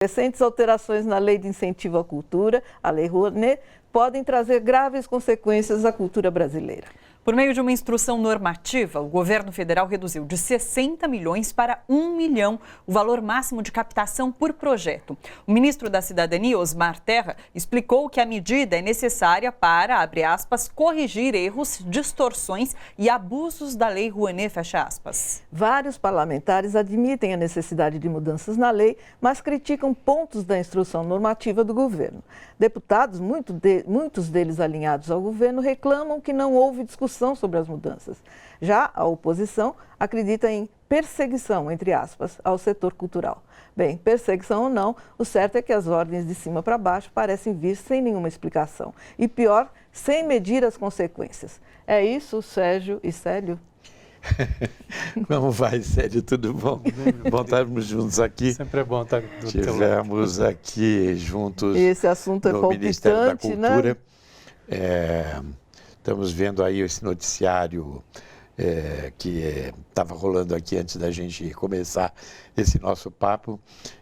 Recentes alterações na Lei de Incentivo à Cultura, a Lei Rouanet, podem trazer graves consequências à cultura brasileira. Por meio de uma instrução normativa, o governo federal reduziu de 60 milhões para 1 milhão o valor máximo de captação por projeto. O ministro da Cidadania, Osmar Terra, explicou que a medida é necessária para, abre aspas, corrigir erros, distorções e abusos da Lei Rouanet, fecha aspas. Vários parlamentares admitem a necessidade de mudanças na lei, mas criticam pontos da instrução normativa do governo. Deputados, muitos deles alinhados ao governo, reclamam que não houve discussão sobre as mudanças. Já a oposição acredita em perseguição, entre aspas, ao setor cultural. Bem, perseguição ou não, o certo é que as ordens de cima para baixo parecem vir sem nenhuma explicação. E pior, sem medir as consequências. É isso, Sérgio e Célio? Como vai, Célio? Tudo bom? Bom estarmos juntos aqui. Sempre é bom estar do teu lado. Estivemos aqui juntos. Esse assunto é no Ministério da palpitante, Cultura. Né? Estamos vendo aí esse noticiário que estava rolando aqui antes da gente começar esse nosso papo.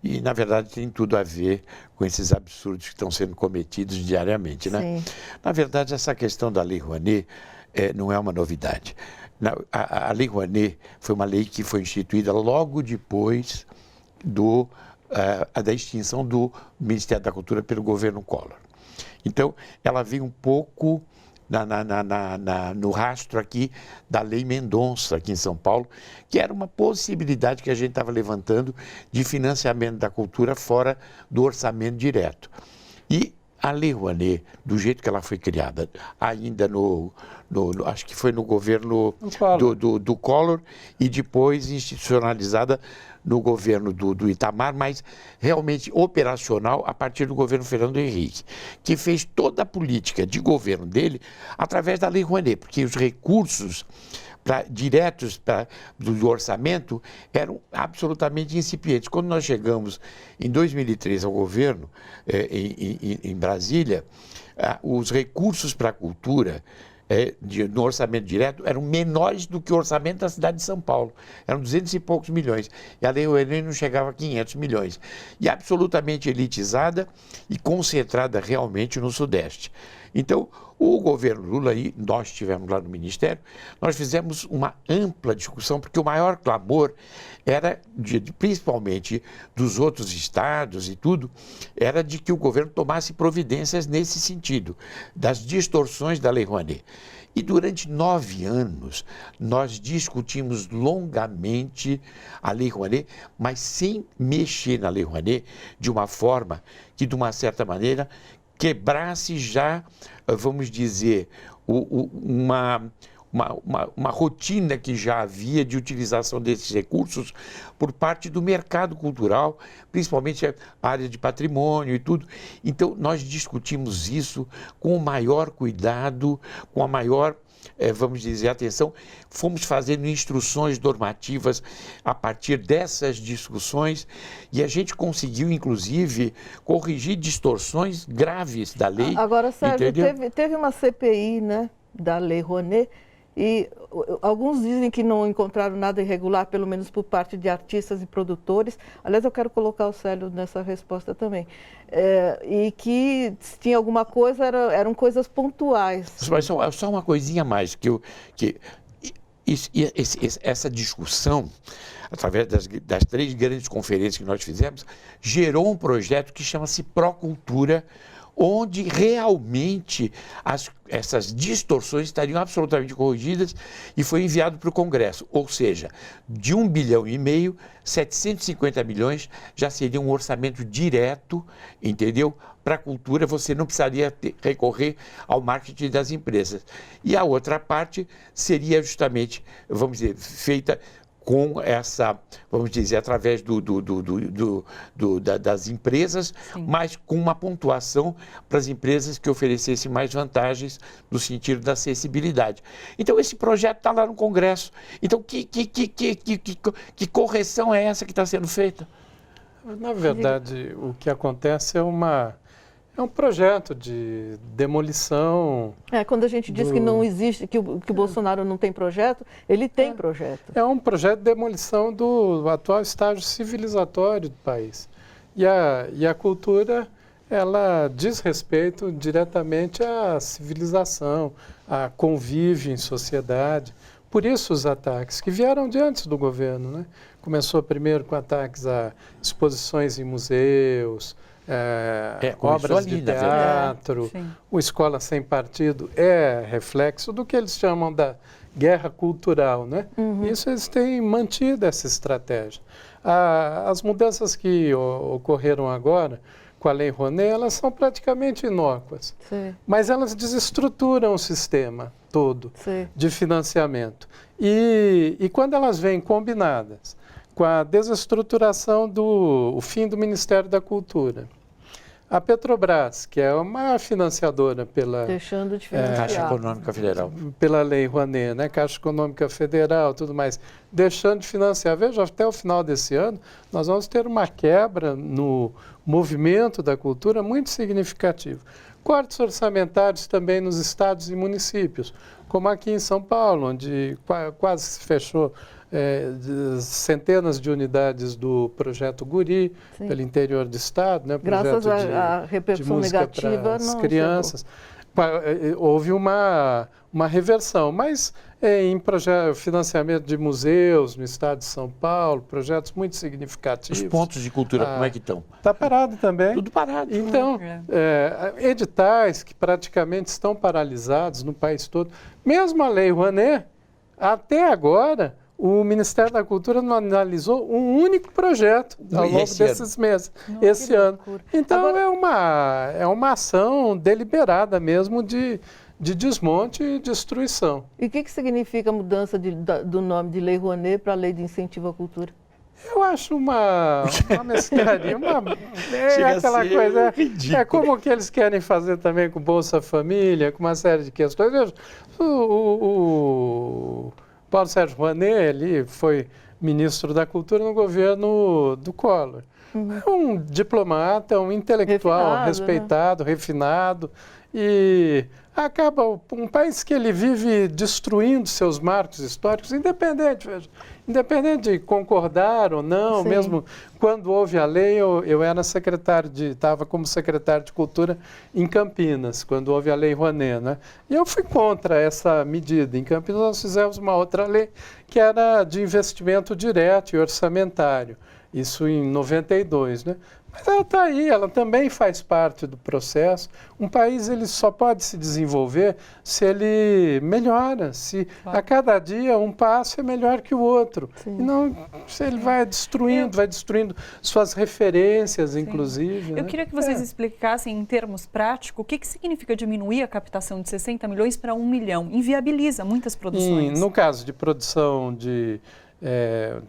E, na verdade, tem tudo a ver com esses absurdos que estão sendo cometidos diariamente, né? Sim. Na verdade, essa questão da Lei Rouanet não é uma novidade. A Lei Rouanet foi uma lei que foi instituída logo depois da extinção do Ministério da Cultura pelo governo Collor. Então, ela veio um pouco no rastro aqui da Lei Mendonça, aqui em São Paulo, que era uma possibilidade que a gente estava levantando de financiamento da cultura fora do orçamento direto. E a Lei Rouanet, do jeito que ela foi criada, ainda acho que foi no governo do Collor e depois institucionalizada no governo do Itamar, mas realmente operacional a partir do governo Fernando Henrique, que fez toda a política de governo dele através da Lei Rouanet, porque os recursos diretos do orçamento eram absolutamente incipientes. Quando nós chegamos em 2003 ao governo, em Brasília, os recursos para a cultura no orçamento direto eram menores do que o orçamento da cidade de São Paulo. Eram 200 e poucos milhões. E a Lei Rouanet não chegava a 500 milhões. E absolutamente elitizada e concentrada realmente no Sudeste. Então, o governo Lula, e nós estivemos lá no Ministério, nós fizemos uma ampla discussão, porque o maior clamor era, principalmente dos outros estados e tudo, era de que o governo tomasse providências nesse sentido, das distorções da Lei Rouanet. E durante 9 anos, nós discutimos longamente a Lei Rouanet, mas sem mexer na Lei Rouanet de uma forma que, de uma certa maneira, quebrasse já, vamos dizer, uma rotina que já havia de utilização desses recursos por parte do mercado cultural, principalmente a área de patrimônio e tudo. Então, nós discutimos isso com o maior cuidado, com a maior, vamos dizer, atenção. Fomos fazendo instruções normativas a partir dessas discussões e a gente conseguiu, inclusive, corrigir distorções graves da lei. Agora, Sérgio, teve uma CPI, né, da Lei Rouanet, e alguns dizem que não encontraram nada irregular, pelo menos por parte de artistas e produtores. Aliás, eu quero colocar o Célio nessa resposta também. E que se tinha alguma coisa, eram coisas pontuais. Mas só uma coisinha a mais, essa discussão, através das 3 grandes conferências que nós fizemos, gerou um projeto que chama-se Procultura, onde realmente essas distorções estariam absolutamente corrigidas e foi enviado para o Congresso. Ou seja, de 1,5 bilhão, 750 milhões já seria um orçamento direto, entendeu? Para a cultura, você não precisaria recorrer ao marketing das empresas. E a outra parte seria justamente, vamos dizer, feita com essa, vamos dizer, através das empresas, sim, mas com uma pontuação para as empresas que oferecessem mais vantagens no sentido da acessibilidade. Então, esse projeto está lá no Congresso. Então, que correção é essa que está sendo feita? Na verdade, o que acontece é um projeto de demolição. Quando a gente diz que não existe, que o Bolsonaro não tem projeto, ele tem projeto. É um projeto de demolição do atual estágio civilizatório do país. E a cultura, ela diz respeito diretamente à civilização, a convívio em sociedade. Por isso os ataques, que vieram de antes do governo, né? Começou primeiro com ataques a exposições em museus, obras de teatro. O Escola Sem Partido é reflexo do que eles chamam da guerra cultural, né? Isso eles têm mantido essa estratégia. As mudanças que ocorreram agora com a Lei Rouanet, elas são praticamente inócuas, mas elas desestruturam o sistema todo de financiamento. E quando elas vêm combinadas com a desestruturação do fim do Ministério da Cultura, a Petrobras, que é uma financiadora pela deixando de financiar. Caixa Econômica Federal, pela Lei Rouanet, né? Caixa Econômica Federal, tudo mais, deixando de financiar. Veja, até o final desse ano, nós vamos ter uma quebra no movimento da cultura muito significativo. Cortes orçamentários também nos estados e municípios, como aqui em São Paulo, onde quase se fechou centenas de unidades do projeto Guri, pelo interior do estado, né? Graças à repercussão negativa, não crianças. Houve uma reversão, mas em financiamento de museus no estado de São Paulo, projetos muito significativos. Os pontos de cultura, como é que estão? Está parado também. Tudo parado. Então, editais que praticamente estão paralisados no país todo. Mesmo a Lei Rouanet, até agora, o Ministério da Cultura não analisou um único projeto ao longo desses meses, esse ano. Então, agora, é uma ação deliberada mesmo de desmonte e destruição. E o que significa a mudança do nome de Lei Rouanet para a Lei de Incentivo à Cultura? Eu acho uma mesclaria, aquela coisa, é como que eles querem fazer também com Bolsa Família, com uma série de questões. Veja, o Paulo Sérgio Rouanet, ele foi ministro da Cultura no governo do Collor. É um diplomata, um intelectual respeitado, refinado, e acaba um país que ele vive destruindo seus marcos históricos, independente de concordar ou não. Mesmo quando houve a lei, eu era estava como secretário de Cultura em Campinas, quando houve a Lei Rouanet, né? E eu fui contra essa medida. Em Campinas nós fizemos uma outra lei que era de investimento direto e orçamentário, isso em 92, né? Mas ela está aí, ela também faz parte do processo. Um país ele só pode se desenvolver se ele melhora, se a cada dia um passo é melhor que o outro. E não se ele vai destruindo suas referências, inclusive. Eu queria que vocês explicassem em termos práticos o que significa diminuir a captação de 60 milhões para 1 milhão. Inviabiliza muitas produções. No caso de produção de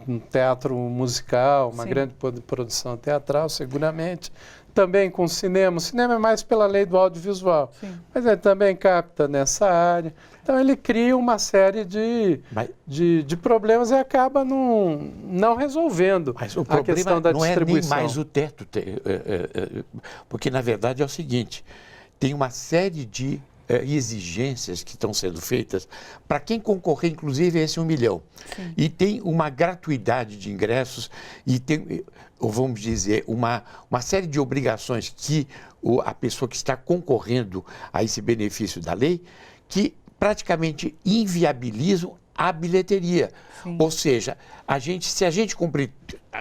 um teatro musical, uma grande produção teatral, seguramente. Também com cinema. O cinema é mais pela lei do audiovisual, mas ele também capta nessa área. Então, ele cria uma série de problemas e acaba não resolvendo a questão da distribuição. Não é nem mais o teto, porque, na verdade, é o seguinte, tem uma série de exigências que estão sendo feitas para quem concorrer, inclusive, a esse 1 milhão. E tem uma gratuidade de ingressos e tem, vamos dizer, uma série de obrigações que a pessoa que está concorrendo a esse benefício da lei, que praticamente inviabilizam a bilheteria. Ou seja, se a gente cumprir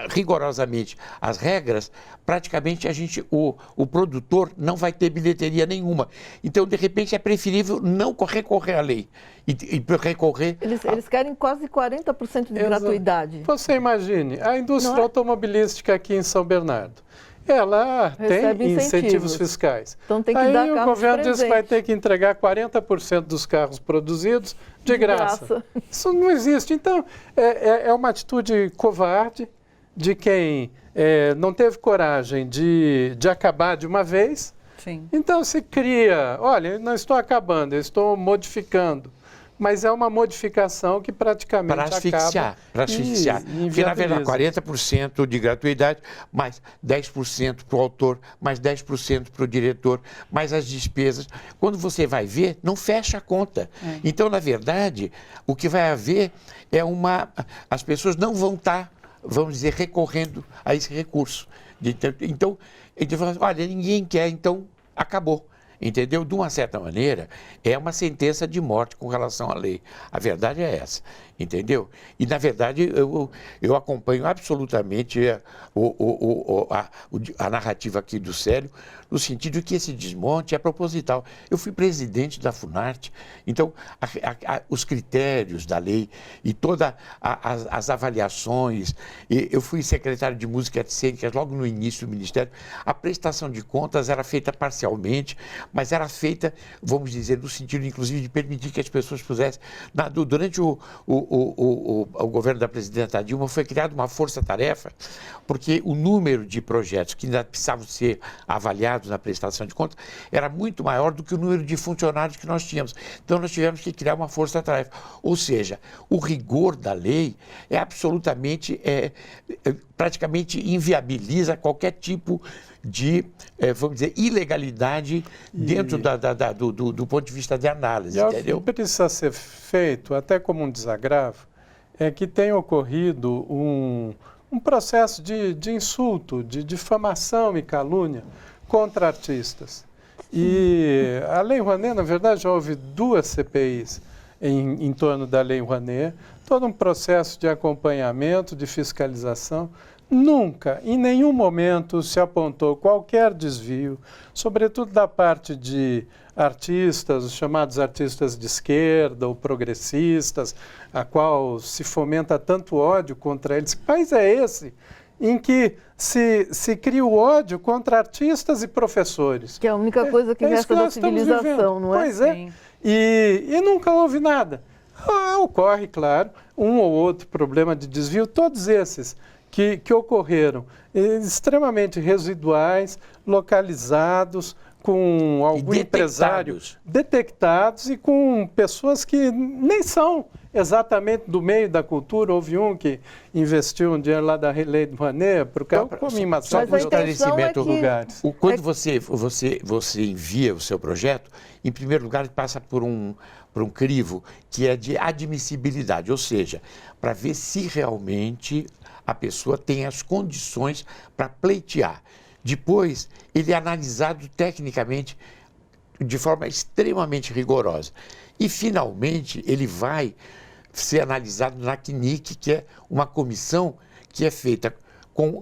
rigorosamente as regras, praticamente o produtor não vai ter bilheteria nenhuma. Então, de repente, é preferível não recorrer à lei e recorrer... Eles querem quase 40% de gratuidade. Você imagine, a indústria automobilística aqui em São Bernardo, ela tem incentivos fiscais. Então tem que dar o governo diz que vai ter que entregar 40% dos carros produzidos de graça. Isso não existe. Então, é uma atitude covarde de quem não teve coragem de acabar de uma vez. Então se cria, olha, eu não estou acabando, eu estou modificando. Mas é uma modificação que praticamente para asfixiar. Porque, na verdade, 40% de gratuidade, mais 10% para o autor, mais 10% para o diretor, mais as despesas. Quando você vai ver, não fecha a conta. Então, na verdade, o que vai haver é as pessoas não vão estar, vamos dizer, recorrendo a esse recurso Então, ele falou assim, olha, ninguém quer, então acabou. Entendeu? De uma certa maneira, é uma sentença de morte com relação à lei. A verdade é essa, entendeu? E, na verdade, eu acompanho absolutamente a narrativa aqui do Célio, no sentido de que esse desmonte é proposital. Eu fui presidente da Funarte, então, os critérios da lei e todas as avaliações, eu fui secretário de Música Cênica logo no início do Ministério, a prestação de contas era feita parcialmente, mas era feita, vamos dizer, no sentido, inclusive, de permitir que as pessoas pudessem... Durante o governo da presidenta Dilma, foi criada uma força-tarefa, porque o número de projetos que ainda precisavam ser avaliados na prestação de contas era muito maior do que o número de funcionários que nós tínhamos. Então, nós tivemos que criar uma força-tarefa. Ou seja, o rigor da lei é absolutamente, praticamente inviabiliza qualquer tipo de, vamos dizer, ilegalidade dentro do ponto de vista de análise, entendeu? O que precisa ser feito, até como um desagravo, é que tenha ocorrido um processo de insulto, de difamação e calúnia contra artistas. E a Lei Rouanet, na verdade, já houve 2 CPIs em torno da Lei Rouanet, todo um processo de acompanhamento, de fiscalização. Nunca, em nenhum momento, se apontou qualquer desvio, sobretudo da parte de artistas, os chamados artistas de esquerda ou progressistas, a qual se fomenta tanto ódio contra eles. Que país é esse em que se cria o ódio contra artistas e professores? Que é a única coisa que resta da civilização, não é? Pois é. E nunca houve nada. Ocorre, claro, um ou outro problema de desvio, todos esses que ocorreram, extremamente residuais, localizados, com algum empresário detectados e com pessoas que nem são exatamente do meio da cultura. Houve um que investiu um dinheiro lá da Lei Rouanet para o cara como em uma série de outros lugares. Quando você envia o seu projeto, em primeiro lugar, ele passa por um crivo que é de admissibilidade, ou seja, para ver se realmente a pessoa tem as condições para pleitear. Depois, ele é analisado tecnicamente de forma extremamente rigorosa. E, finalmente, ele vai ser analisado na CNIC, que é uma comissão que é feita com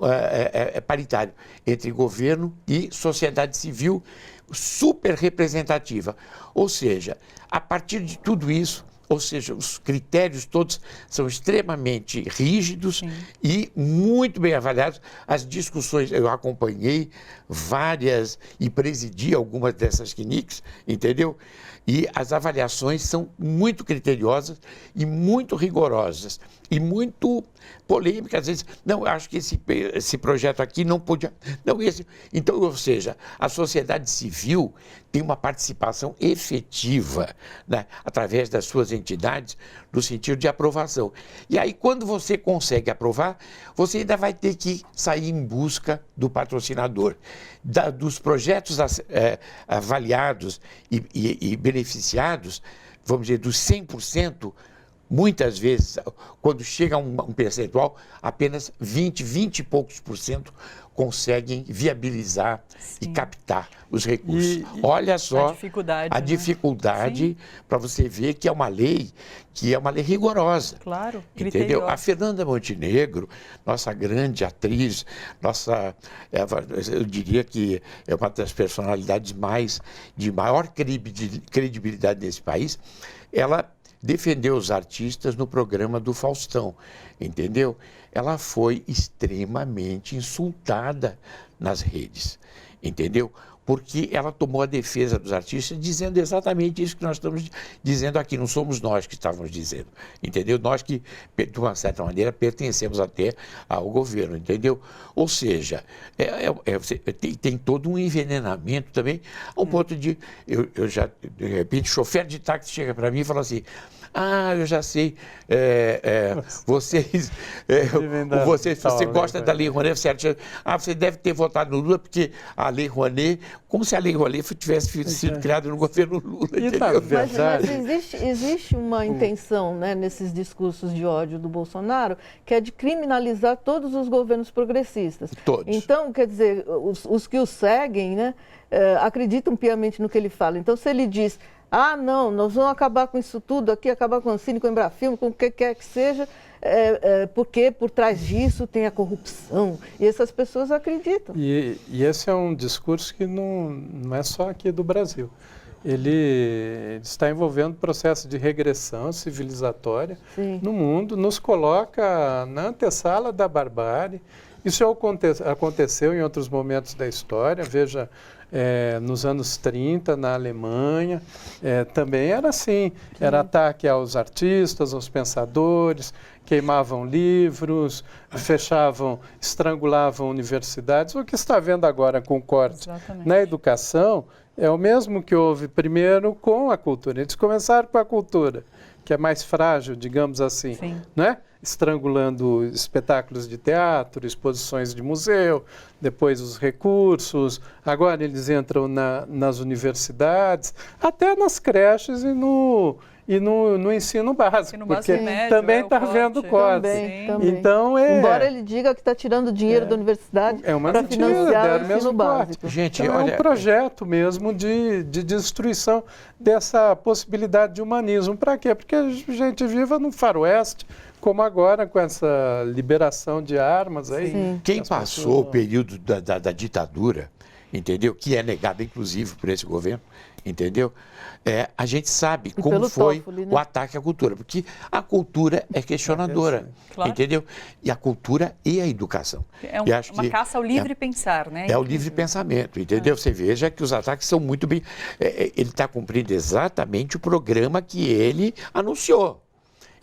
paritário entre governo e sociedade civil, super representativa. Ou seja, a partir de tudo isso, ou seja, os critérios todos são extremamente rígidos e muito bem avaliados. As discussões, eu acompanhei várias e presidi algumas dessas CNICs, entendeu? E as avaliações são muito criteriosas e muito rigorosas e muito polêmicas. Às vezes, não, acho que esse projeto aqui não podia... Não, esse... Então, ou seja, a sociedade civil tem uma participação efetiva, né, através das suas entidades, no sentido de aprovação. E aí, quando você consegue aprovar, você ainda vai ter que sair em busca do patrocinador. Dos projetos avaliados e beneficiados, vamos dizer, dos 100%, muitas vezes, quando chega a um percentual, apenas 20 e poucos % conseguem viabilizar e captar os recursos. Olha só a dificuldade para você ver que é uma lei rigorosa. Claro, entendeu? A Fernanda Montenegro, nossa grande atriz, eu diria que é uma das personalidades de maior credibilidade nesse país, ela defendeu os artistas no programa do Faustão, entendeu? Ela foi extremamente insultada nas redes, entendeu? Porque ela tomou a defesa dos artistas dizendo exatamente isso que nós estamos dizendo aqui, não somos nós que estávamos dizendo, entendeu? Nós que, de uma certa maneira, pertencemos até ao governo, entendeu? Ou seja, tem todo um envenenamento também, ao ponto de, eu já, de repente, chofer de táxi chega para mim e fala assim, eu já sei, você gosta da Lei Rouanet, você deve ter votado no Lula porque a Lei Rouanet, como se a Lei Rouanet tivesse sido criada no governo Lula. Mas existe uma intenção, né, nesses discursos de ódio do Bolsonaro, que é de criminalizar todos os governos progressistas. Todos. Então, quer dizer, os que o seguem, né, acreditam piamente no que ele fala. Então, se ele diz, não, nós vamos acabar com isso tudo aqui, acabar com a Ancine, com o Embrafilme, com o que quer que seja, porque por trás disso tem a corrupção. E essas pessoas acreditam. E esse é um discurso que não é só aqui do Brasil. Ele está envolvendo processo de regressão civilizatória no mundo, nos coloca na antessala da barbárie. Isso aconteceu em outros momentos da história, veja, nos anos 30, na Alemanha, também era assim, era ataque aos artistas, aos pensadores, queimavam livros, estrangulavam universidades. O que está vendo agora com o corte na educação é o mesmo que houve primeiro com a cultura. Eles começaram com a cultura, que é mais frágil, digamos assim, né? Estrangulando espetáculos de teatro, exposições de museu, depois os recursos, agora eles entram nas universidades, até nas creches e no ensino básico, porque também está havendo corte. Então, embora ele diga que está tirando dinheiro da universidade para financiar o ensino básico. Gente, então, é um projeto mesmo de destruição dessa possibilidade de humanismo. Para quê? Porque a gente vive no faroeste, como agora com essa liberação de armas aí. Quem passou o período da ditadura, entendeu? Que é negado inclusive por esse governo, entendeu? A gente sabe como foi Toffoli, né? O ataque à cultura, porque a cultura é questionadora, entendeu? E a cultura e a educação. É uma caça ao livre pensar, né? É o livre pensamento, entendeu? Você veja que os ataques são muito bem... ele está cumprindo exatamente o programa que ele anunciou.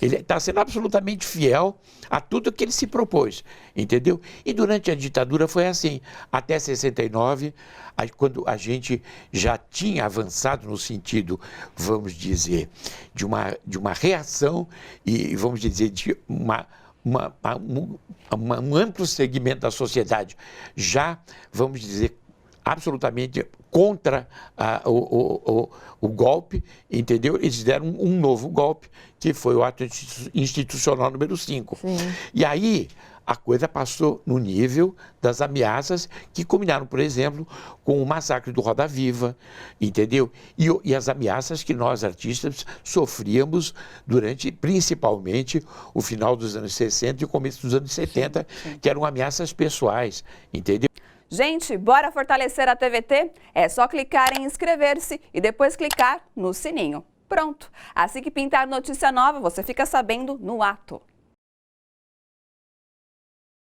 Ele está sendo absolutamente fiel a tudo que ele se propôs, entendeu? E durante a ditadura foi assim, até 69, quando a gente já tinha avançado no sentido, vamos dizer, de uma reação e, vamos dizer, de um amplo segmento da sociedade, já, vamos dizer, absolutamente contra o golpe, entendeu? Eles deram um novo golpe, que foi o ato institucional número 5. E aí a coisa passou no nível das ameaças que culminaram, por exemplo, com o massacre do Roda Viva, entendeu? E as ameaças que nós, artistas, sofríamos durante, principalmente, o final dos anos 60 e o começo dos anos 70, que eram ameaças pessoais, entendeu? Gente, bora fortalecer a TVT? É só clicar em inscrever-se e depois clicar no sininho. Pronto! Assim que pintar notícia nova, você fica sabendo no ato.